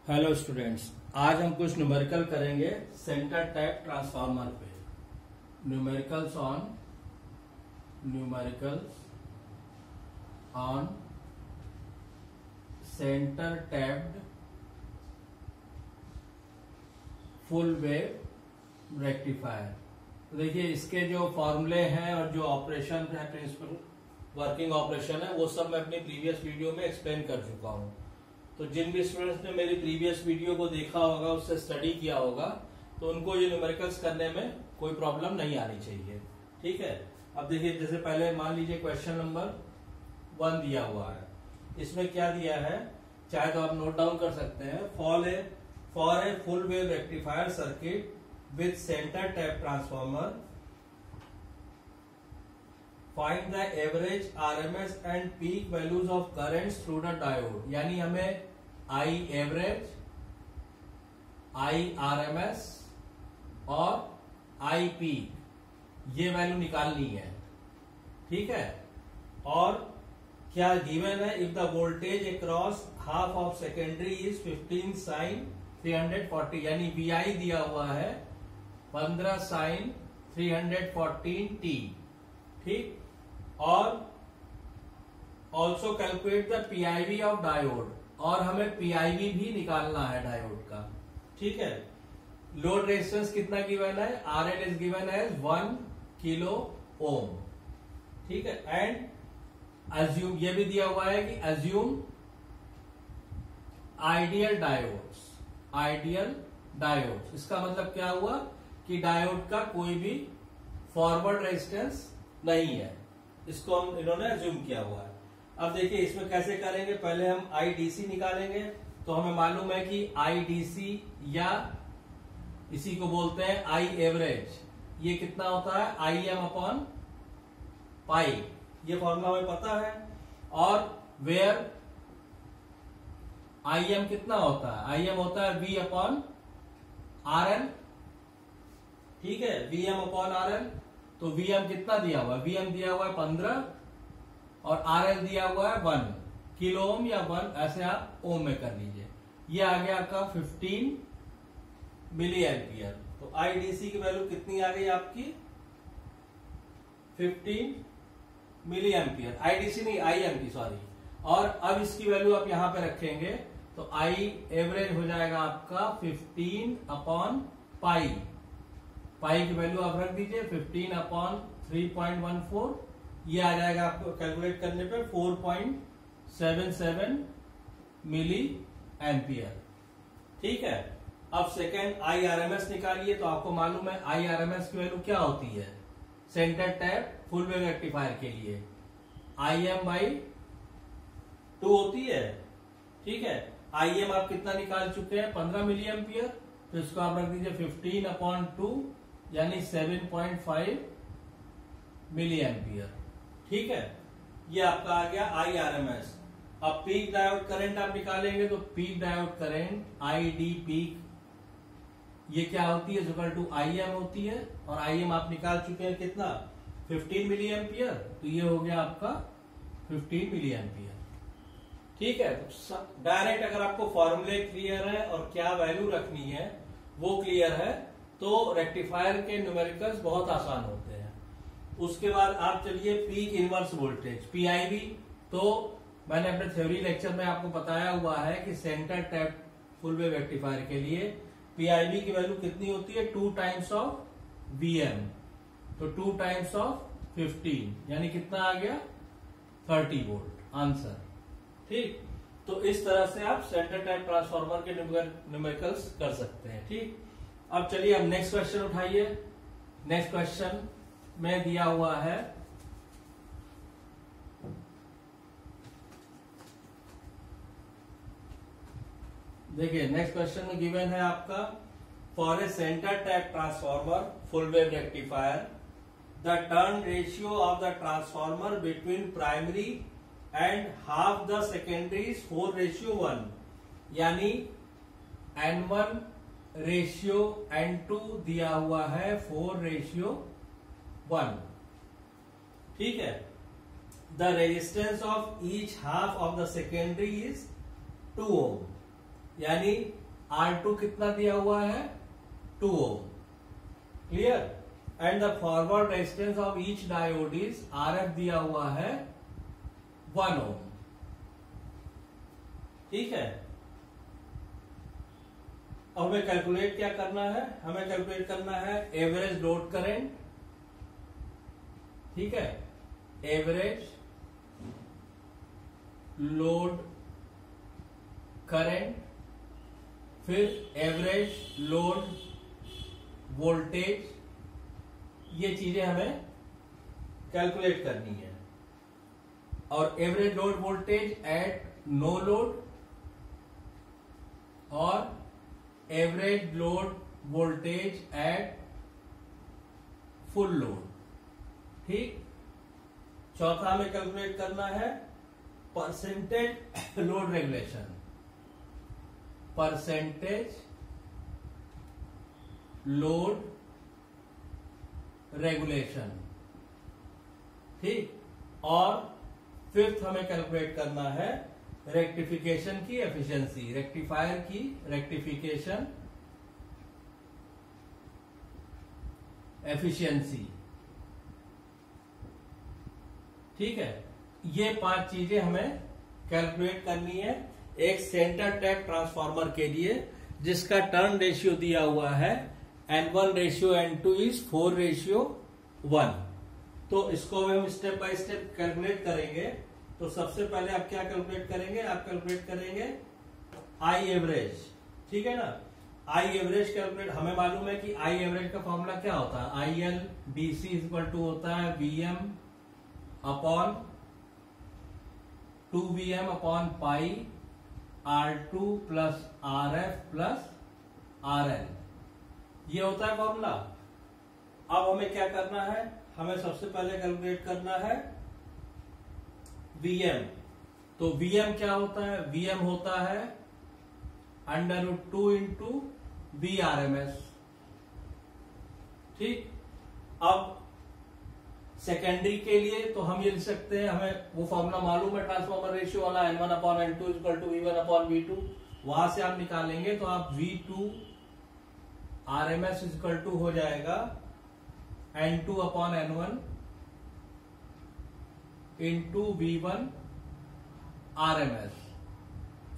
Hello students, आज हम कुछ न्यूमेरिकल करेंगे सेंटर टैप ट्रांसफार्मर पे। Numericals on centre tapped full wave rectifier. तो देखिए, इसके जो फॉर्मूले हैं और जो ऑपरेशन है, प्रिंसिपल वर्किंग ऑपरेशन है, वो सब मैं अपनी प्रीवियस वीडियो में एक्सप्लेन कर चुका हूं। तो जिन भी स्टूडेंट्स ने मेरी प्रीवियस वीडियो को देखा होगा, उससे स्टडी किया होगा, तो उनको ये न्यूमेरिकल्स करने में कोई प्रॉब्लम नहीं आनी चाहिए। ठीक है। अब देखिए, जैसे पहले मान लीजिए क्वेश्चन नंबर 1 दिया हुआ है। इसमें क्या दिया है, चाहे तो आप नोट डाउन कर सकते हैं। For a full wave rectifier circuit with centre tap transformer, find the average RMS and peak values of currents through the diode. यानी हमें आई एवरेज, आई आरएमएस और आई पीक ये वैल्यू निकालनी है। ठीक है। और क्या गिवन है, if the voltage across half of secondary is 15 sine 340, यानी VI दिया हुआ है 15 साइन 314 t। ठीक। और also calculate the PIV of diode, और हमें PIV भी निकालना है डायोड का। ठीक है। लोड रेजिस्टेंस कितना गिवन है, RL इज गिवन है 1 किलो ओम। ठीक है। एंड अज्यूम, ये भी दिया हुआ है कि अज्यूम आइडियल डायोड्स। इसका मतलब क्या हुआ कि डायोड का कोई भी फॉरवर्ड रेजिस्टेंस नहीं है, इसको हम इन्होंने अज्यूम किया हुआ है। अब देखिए, इसमें कैसे करेंगे, पहले हम IDC निकालेंगे। तो हमें मालूम है कि IDC या इसी को बोलते हैं आई एवरेज, ये कितना होता है IM अपॉन पाई, ये फॉर्मूला हमें पता है। और वेयर IM कितना होता है, IM होता है V अपॉन RL। ठीक है, VM अपॉन RL। तो VM कितना दिया हुआ है, VM दिया हुआ है 15 और RL दिया हुआ है 1 किलो ओम या 1, ऐसे आप ओम में कर लीजिए। ये आ गया आपका 15 मिली एम्पियर। तो IDC की वैल्यू कितनी आ गई आपकी, 15 मिली एम्पियर। IDC नहीं, IM की, सॉरी। और अब इसकी वैल्यू आप यहां पे रखेंगे तो I एवरेज हो जाएगा आपका 15 अपॉन पाई की वैल्यू आप रख दीजिए 15 अपॉन 3.14, ये आ जाएगा आपको कैलकुलेट करने पे 4.77 मिली एम्पियर। ठीक है। अब सेकेंड IRMS निकालिए। तो आपको मालूम है IRMS की वैल्यू क्या होती है centre tap full wave rectifier के लिए, IM/2 होती है। ठीक है। IM आप कितना निकाल चुके हैं, 15 मिली एम्पियर। तो इसको आप रख दीजिए 15 अपॉन 2 यानी 7.5 मिली एम्पियर। ठीक है। ये आपका आ गया IRMS। अब पीक डायोड करंट आप निकालेंगे तो peak diode current ID peak ये क्या होती है, इक्वल टू IM होती है। और IM आप निकाल चुके हैं कितना, 15 मिली एम्पियर। तो ये हो गया आपका 15 मिली एम्पियर। ठीक है। डायरेक्ट अगर आपको फॉर्मूले क्लियर है और क्या वैल्यू रखनी है वो क्लियर है, तो रेक्टिफायर के न्यूमेरिकल्स बहुत आसान होते हैं। उसके बाद आप चलिए पीक इनवर्स वोल्टेज PIV। तो मैंने अपने थ्योरी लेक्चर में आपको बताया हुआ है कि centre tap full wave rectifier के लिए PIV की वैल्यू कितनी होती है, 2 टाइम्स ऑफ VM। तो 2 टाइम्स ऑफ 15 यानी कितना आ गया, 30 वोल्ट आंसर। ठीक। तो इस तरह से आप सेंटर टैप ट्रांसफार्मर के न्यूमेरिकल्स कर सकते हैं। ठीक। अब चलिए, अब नेक्स्ट क्वेश्चन उठाइए। नेक्स्ट क्वेश्चन में दिया हुआ है, देखिए नेक्स्ट क्वेश्चन में गिवन है आपका, for a centre tap transformer full wave rectifier the turn ratio of the transformer between primary and half the secondary is 4:1, यानी N1 रेशियो N2 दिया हुआ है 4:1। ठीक है। The resistance of each half of the secondary is 2 ohm. यानी R2 कितना दिया हुआ है 2 ohm, clear. And the forward resistance of each diode is RF दिया हुआ है 1 ओम, ठीक है। अब हमें कैलकुलेट क्या करना है, हमें कैलकुलेट करना है एवरेज लोड करंट, ठीक है, एवरेज लोड करंट, फिर एवरेज लोड वोल्टेज, ये चीजें हमें कैलकुलेट करनी है। और average load voltage at no load और average load voltage at full load, ठीक। चौथा हमें कैलकुलेट करना है percentage load regulation, percentage load regulation, ठीक। और फिफ्थ हमें कैलकुलेट करना है रेक्टिफिकेशन की एफिशिएंसी, रेक्टिफायर की रेक्टिफिकेशन एफिशिएंसी, ठीक है। ये 5 चीजें हमें कैलकुलेट करनी है एक सेंटर टैप ट्रांसफार्मर के लिए, जिसका टर्न रेशियो दिया हुआ है N1 रेशियो N2 इज 4:1। तो इसको हम स्टेप बाय स्टेप कैलकुलेट करेंगे। तो सबसे पहले आप क्या कैलकुलेट करेंगे, आप कैलकुलेट करेंगे आई एवरेज, ठीक है ना। आई एवरेज कैलकुलेट, हमें मालूम है कि आई एवरेज का फॉर्मूला क्या होता है, IL DC इक्वल टू होता है VM upon 2VM upon pi R2 plus RF plus RL, ये होता है फॉर्मूला। अब हमें क्या करना है, हमें सबसे पहले कैलकुलेट करना है VM। तो VM क्या होता है, VM होता है √2 इंटू VRMS, ठीक। अब सेकेंडरी के लिए तो हम ये लिख सकते हैं, हमें वो फॉर्मूला मालूम है ट्रांसफॉर्मर रेशियो वाला, N1 upon N2 equal to V1 upon V2, वहां से आप निकालेंगे तो आप V2 RMS इक्वल टू हो जाएगा N2 upon N1 into V1 RMS।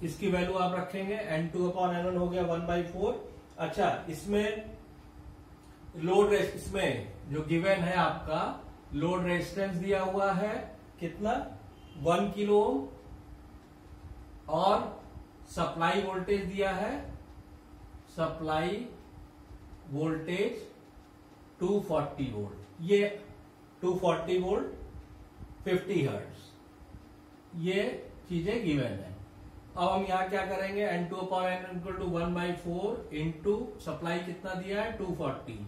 इसकी वैल्यू आप रखेंगे, N2 अपॉन N1 हो गया 1/4। अच्छा, इसमें लोड इसमें जो गिवन है आपका लोड रेजिस्टेंस दिया हुआ है कितना 1 किलो ओम, और सप्लाई वोल्टेज दिया है, सप्लाई वोल्टेज 240 वोल्ट, ये 240 वोल्ट 50 हर्ट्ज, ये चीजें गिवन है। अब हम यहां क्या करेंगे, N2 upon N1 equal to 1/4 into supply कितना दिया है 240,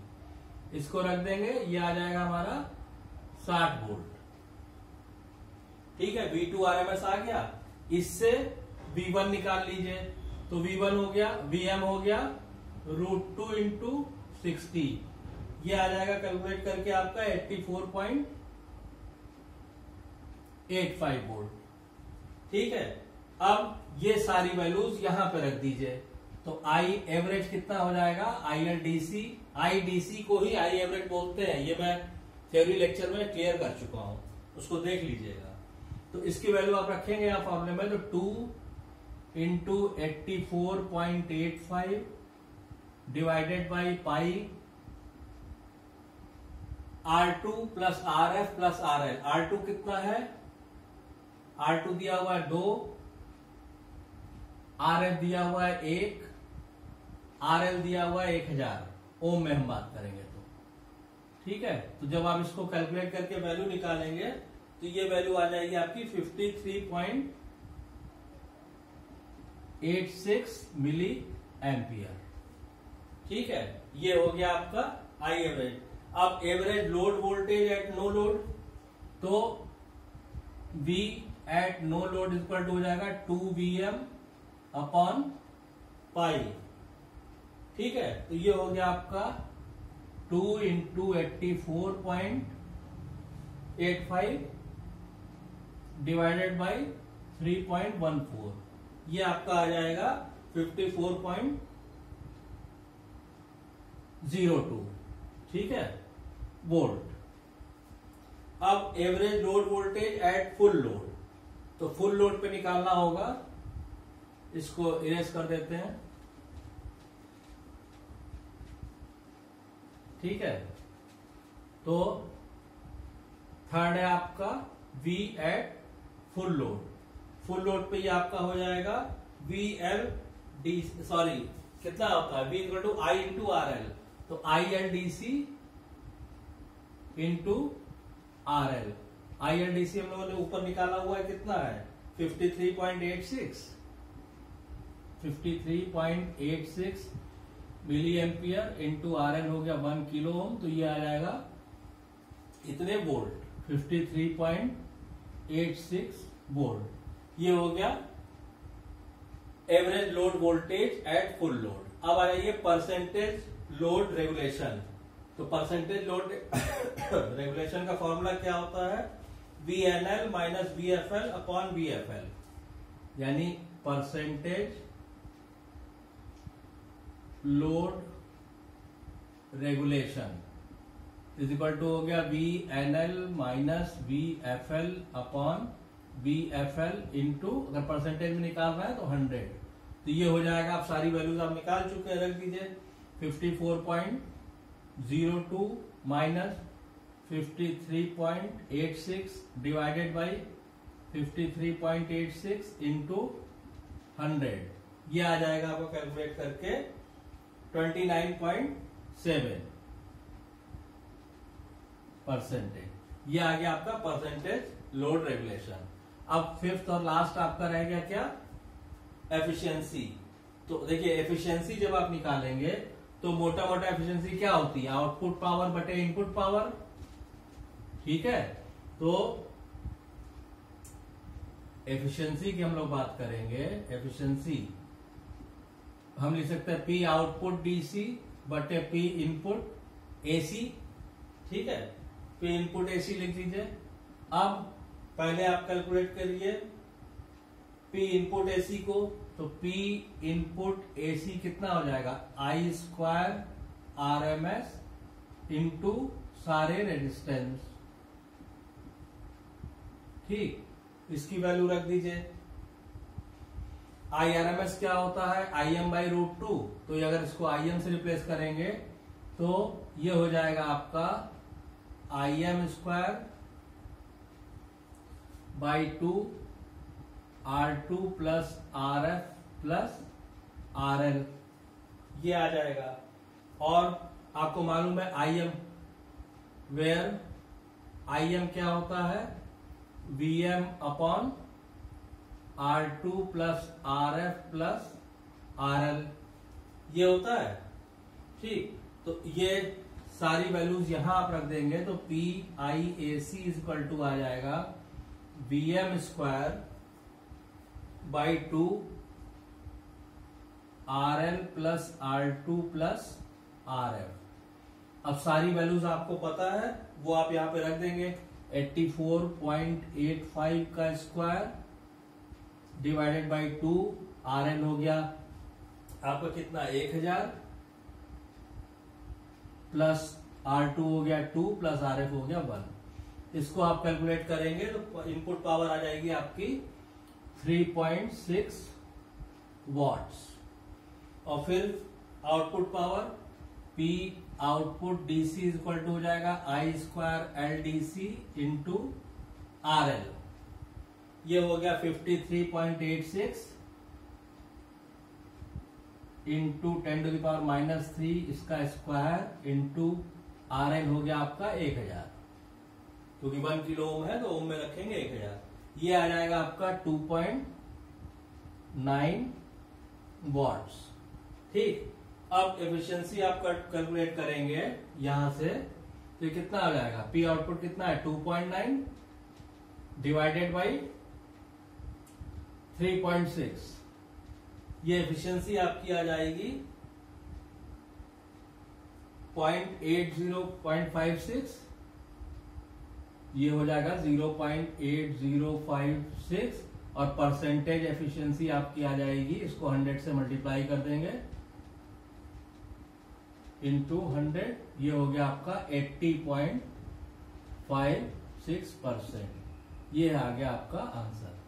इसको रख देंगे, ये आ जाएगा हमारा 60 वोल्ट, ठीक है। V2 RMS आ गया, इससे V1 निकाल लीजिए, तो V1 हो गया, VM हो गया √2 इंटू 60, ये आ जाएगा कैलकुलेट करके आपका 84.85 वोल्ट, ठीक है। अब ये सारी वैल्यूज यहां पे रख दीजिए, तो आई एवरेज कितना हो जाएगा, ILDC, IDC को ही आई एवरेज बोलते हैं, ये मैं थ्योरी लेक्चर में क्लियर कर चुका हूं, उसको देख लीजिएगा। तो इसकी वैल्यू आप रखेंगे यहां फॉर्मूले में, तो 2 into 84.85 divided by pi R2 plus RF plus RL। R2 कितना है, R2 दिया हुआ है 2, RF दिया हुआ है 1, RL दिया हुआ है 1000 ओम में हम बात करेंगे तो, ठीक है। तो जब आप इसको कैलकुलेट करके वैल्यू निकालेंगे तो ये वैल्यू आ जाएगी आपकी 53.86 मिली एम्पियर, ठीक है। ये हो गया आपका आई एवरेज। अब average load voltage at no load, तो V at no load equal to हो जाएगा 2VM अपॉन पाई, ठीक है। तो ये हो गया आपका 2 इंटू 84.85 डिवाइडेड बाई 3.14, ये आपका आ जाएगा 54.02, ठीक है, वोल्ट। अब average load voltage at full load, तो फुल लोड पे निकालना होगा, इसको इरेज कर देते हैं, ठीक है। तो थर्ड है आपका V eight full load, full load पे ये आपका हो जाएगा VLD, सॉरी कितना होता है, V equal to I into RL, तो ILDC इंटू RL, ILDC हम लोगों ने ऊपर निकाला हुआ है, कितना है 53.86 मिली एम्पियर इंटू RL हो गया 1 किलो ओम, तो ये आ जाएगा इतने वोल्ट, 53.86 वोल्ट। ये हो गया average load voltage at full load. अब आ जाइए परसेंटेज लोड रेगुलेशन। तो परसेंटेज लोड रेगुलेशन का फॉर्मूला क्या होता है, VNL minus VFL upon VFL, यानी percentage load regulation is equal to हो गया VNL minus VFL upon VFL into, अगर परसेंटेज में निकाल रहा है तो 100, तो ये हो जाएगा, आप सारी वैल्यूज आप निकाल चुके हैं, रख दीजिए 54.02 माइनस 53.86 डिवाइडेड बाई 53.86 इंटू 100, ये आ जाएगा आपको कैलकुलेट करके 29.7%। ये आ गया आपका परसेंटेज लोड रेगुलेशन। अब फिफ्थ और लास्ट आपका रह गया क्या, एफिशिएंसी। तो देखिए एफिशिएंसी जब आप निकालेंगे तो मोटा मोटा एफिशिएंसी क्या होती है, आउटपुट पावर बटे इनपुट पावर, ठीक है। तो एफिशिएंसी की हम लोग बात करेंगे, एफिशिएंसी हम लिख सकते हैं P आउटपुट DC बटे P इनपुट AC, ठीक है, P इनपुट AC लिख लीजिए। अब पहले आप कैलकुलेट करिए P इनपुट AC को, तो P इनपुट AC कितना हो जाएगा, I स्क्वायर RMS इंटू सारे रेजिस्टेंस, ठीक, इसकी वैल्यू रख दीजिए। IRMS क्या होता है, IM बाई रूट 2, तो ये अगर इसको IM से रिप्लेस करेंगे तो ये हो जाएगा आपका IM square by 2 R2 plus RF plus RL, ये आ जाएगा। और आपको मालूम है IM, वेयर IM क्या होता है, VM upon R2 plus RF plus RL, ये होता है, ठीक। तो ये सारी वैल्यूज यहां आप रख देंगे तो PIAC इज इक्वल टू आ जाएगा VM square by 2 RL plus R2 plus RF। अब सारी वैल्यूज आपको पता है, वो आप यहां पे रख देंगे, 84.85 का स्क्वायर डिवाइडेड बाई 2, RL हो गया आपका कितना 1000 प्लस R2 हो गया 2 प्लस RF हो गया 1। इसको आप कैलकुलेट करेंगे तो इनपुट पावर आ जाएगी आपकी 3.6 वॉट्स। और फिर output power P output DC is equal to हो जाएगा I square LDC into RL, ये हो गया 53.86 इंटू 10⁻³ इसका स्क्वायर इंटू RL हो गया आपका 1000, क्योंकि 1 किलो ओम है तो ओम में रखेंगे 1000, ये आ जाएगा आपका 2.9 वॉट्स, ठीक। अब एफिशिएंसी आप कैलकुलेट करेंगे यहां से, तो कितना आ जाएगा, P आउटपुट कितना है 2.9 डिवाइडेड बाई 3.6, ये एफिशिएंसी आपकी आ जाएगी 0.8056, ये हो जाएगा 0.8056 और परसेंटेज एफिशिएंसी आपकी आ जाएगी, इसको 100 से मल्टीप्लाई कर देंगे इंटू 100, ये हो गया आपका 80.56%। ये आ गया आपका आंसर।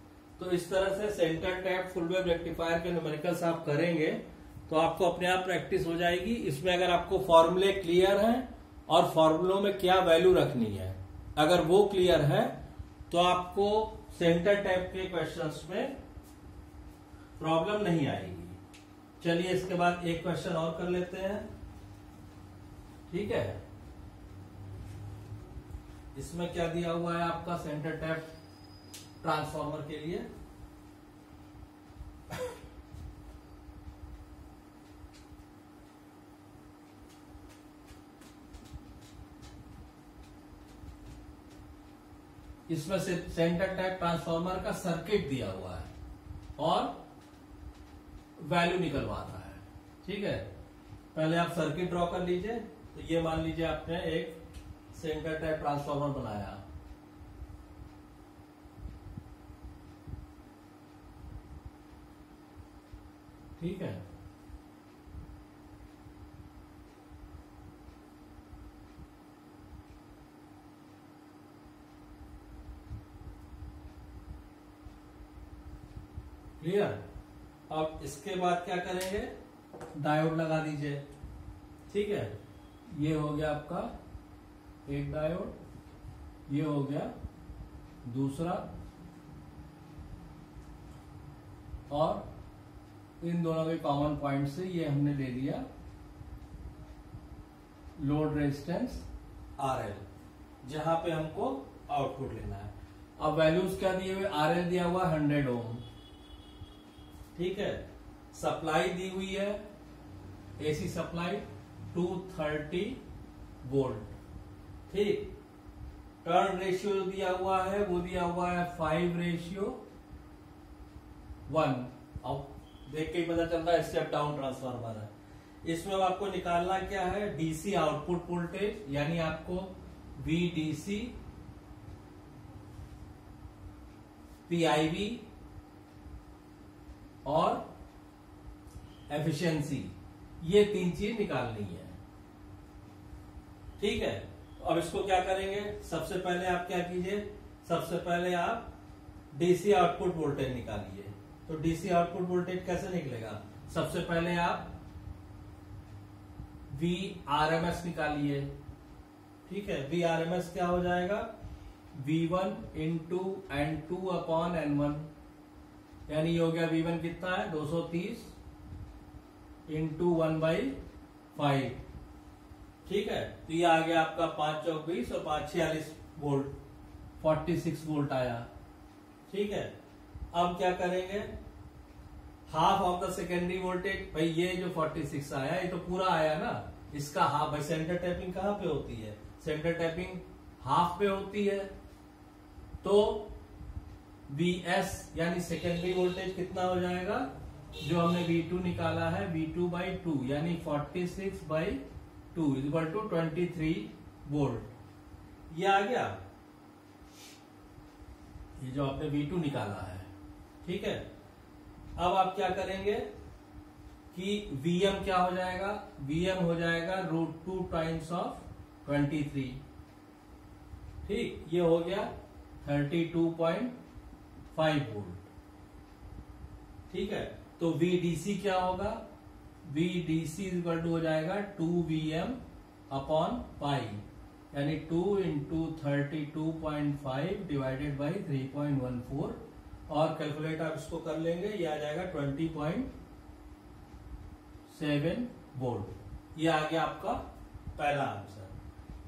तो इस तरह से centre tap full wave rectifier के न्यूमेरिकल्स आप करेंगे तो आपको अपने आप प्रैक्टिस हो जाएगी। इसमें अगर आपको फॉर्मूले क्लियर हैं और फॉर्मूलों में क्या वैल्यू रखनी है, अगर वो क्लियर है तो आपको सेंटर टैप के क्वेश्चंस में प्रॉब्लम नहीं आएगी। चलिए इसके बाद एक क्वेश्चन और कर लेते हैं, ठीक है। इसमें क्या दिया हुआ है आपका सेंटर टैप ट्रांसफार्मर के लिए। इसमें से सेंटर टैप ट्रांसफार्मर का सर्किट दिया हुआ है और वैल्यू निकलवाना है, ठीक है। पहले आप सर्किट ड्रॉ कर लीजिए। तो ये मान लीजिए आपने एक सेंटर टैप ट्रांसफार्मर बनाया, ठीक है। क्लियर। अब इसके बाद क्या करेंगे, डायोड लगा दीजिए, ठीक है। ये हो गया आपका एक डायोड, ये हो गया दूसरा, और इन दोनों के कॉमन पॉइंट से ये हमने ले लिया लोड रेजिस्टेंस RL, जहां पे हमको आउटपुट लेना है। अब वैल्यूज क्या दिए हुए, RL दिया हुआ 100 ओम, ठीक है। सप्लाई दी हुई है AC सप्लाई 230 वोल्ट, ठीक। टर्न रेशियो दिया हुआ है, वो दिया हुआ है 5:1। अब देख के ही पता चलता है स्टेप डाउन ट्रांसफार्मर है। इसमें आपको निकालना क्या है, DC आउटपुट वोल्टेज, यानी आपको VDC PIV और एफिशिएंसी, ये तीन चीज निकालनी है, ठीक है। अब इसको क्या करेंगे, सबसे पहले आप क्या कीजिए, सबसे पहले आप डीसी आउटपुट वोल्टेज निकालिए। तो डीसी आउटपुट वोल्टेज कैसे निकलेगा, सबसे पहले आप Vrms निकालिए, ठीक है। Vrms क्या हो जाएगा, V1 into N2 upon N1, यानी ये हो गया V1 कितना है 230 इंटू 1/5, ठीक है। तो ये आ गया आपका 5 चौक 20 और 5 46 वोल्ट, 46 वोल्ट आया, ठीक है। अब क्या करेंगे, half of the secondary voltage, भाई ये जो 46 आया ये तो पूरा आया ना, इसका हाफ। भाई सेंटर टैपिंग कहां पे होती है, सेंटर टैपिंग हाफ पे होती है। तो Vs यानी सेकेंडरी वोल्टेज कितना हो जाएगा, जो हमने V2 निकाला है V2/2 यानी 46/2 इक्वल टू 23 वोल्ट। ये आ गया, ये जो आपने V2 निकाला है, ठीक है। अब आप क्या करेंगे कि Vm क्या हो जाएगा, Vm हो जाएगा √2 टाइम्स ऑफ 23, ठीक। ये हो गया 32.5 वोल्ट, ठीक है। तो VDC क्या होगा, VDC इक्वल टू हो जाएगा 2Vm अपॉन पाई, यानी 2 इंटू 32.5 डिवाइडेड बाई 3.14, और कैलकुलेट आप इसको कर लेंगे, ये आ जाएगा 20.7 वोल्ट। ये आ गया आपका पहला आंसर।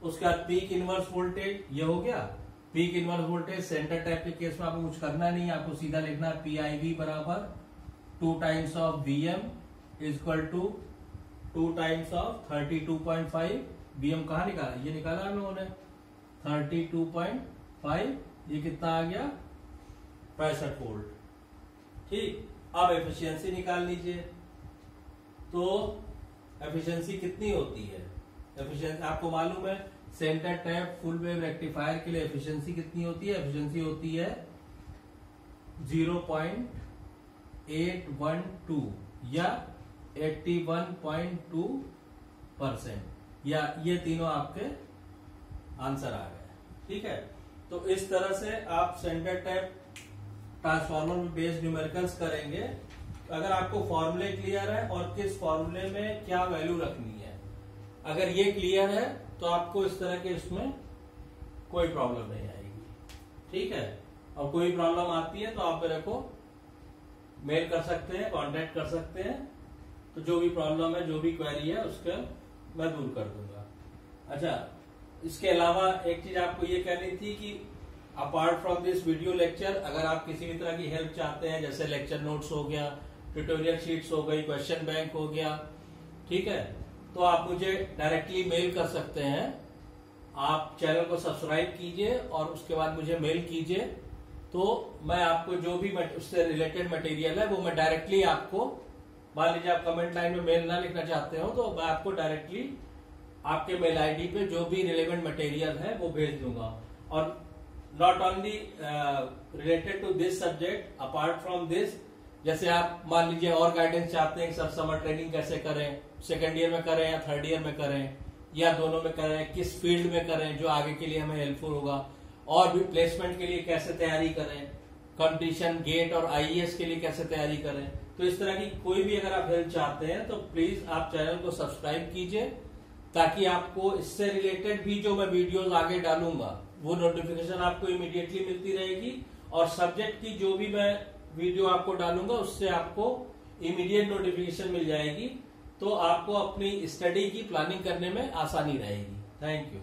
उसके बाद पीक इनवर्स वोल्टेज, ये हो गया peak inverse voltage. Centre tap के केस में आपको कुछ करना नहीं है, आपको सीधा लिखना है PIV बराबर 2 times of Vm equal to 2 times of 32.5। Vm कहाँ निकाला, ये निकाला हम लोगों ने 32.5, ये कितना आ गया 65 वोल्ट, ठीक। अब एफिशिएंसी निकाल लीजिए। तो एफिशिएंसी कितनी होती है, एफिशिएंसी आपको मालूम है, centre tap full wave rectifier के लिए एफिशिएंसी कितनी होती है, एफिशिएंसी होती है 0.812 या 81.2%, या ये तीनों आपके आंसर आ गए। ठीक है, तो इस तरह से आप centre tap transformer based numericals करेंगे। अगर आपको फॉर्मूले क्लियर है और किस फॉर्मूले में क्या वैल्यू रखनी है, अगर ये क्लियर है तो आपको इस तरह के इसमें कोई प्रॉब्लम नहीं आएगी। ठीक है, और कोई प्रॉब्लम आती है तो आप मेरे को मेल कर सकते हैं, कांटेक्ट कर सकते हैं। तो जो भी प्रॉब्लम है, जो भी क्वेरी है, उसका मैं दूर कर दूंगा। अच्छा, इसके अलावा एक चीज आपको ये कहनी थी कि apart from this video lecture, अगर आप किसी भी तरह की हेल्प चाहते हैं, जैसे लेक्चर नोट्स हो गया, ट्यूटोरियल शीट्स हो गई, क्वेश्चन बैंक हो गया, ठीक है, तो आप मुझे डायरेक्टली मेल कर सकते हैं। आप चैनल को सब्सक्राइब कीजिए और उसके बाद मुझे मेल कीजिए, तो मैं आपको जो भी उससे रिलेटेड मटेरियल है वो मैं डायरेक्टली आपको, मान लीजिए आप कमेंट लाइन में मेल ना लिखना चाहते हो तो मैं आपको डायरेक्टली आपके मेल आईडी पे जो भी रिलेवेंट मटेरियल है वो भेज दूंगा। और not only related to this subject, apart from this, जैसे आप मान लीजिए और गाइडेंस चाहते हैं कि सर समर ट्रेनिंग कैसे करें, सेकेंड ईयर में करें या थर्ड ईयर में करें या दोनों में करें, किस फील्ड में करें जो आगे के लिए हमें हेल्पफुल होगा, और भी प्लेसमेंट के लिए कैसे तैयारी करें, कंपटीशन गेट और आईएएस के लिए कैसे तैयारी करें, तो इस तरह की कोई भी अगर आप हेल्प चाहते हैं तो प्लीज आप चैनल को सब्सक्राइब कीजिए, ताकि आपको इससे रिलेटेड भी जो मैं वीडियोस आगे डालूंगा वो नोटिफिकेशन आपको इमीडिएटली मिलती रहेगी, और सब्जेक्ट की जो भी मैं वीडियो आपको डालूंगा उससे आपको इमीडिएट नोटिफिकेशन मिल जाएगी। तो आपको अपनी स्टडी की प्लानिंग करने में आसानी रहेगी। Thank you.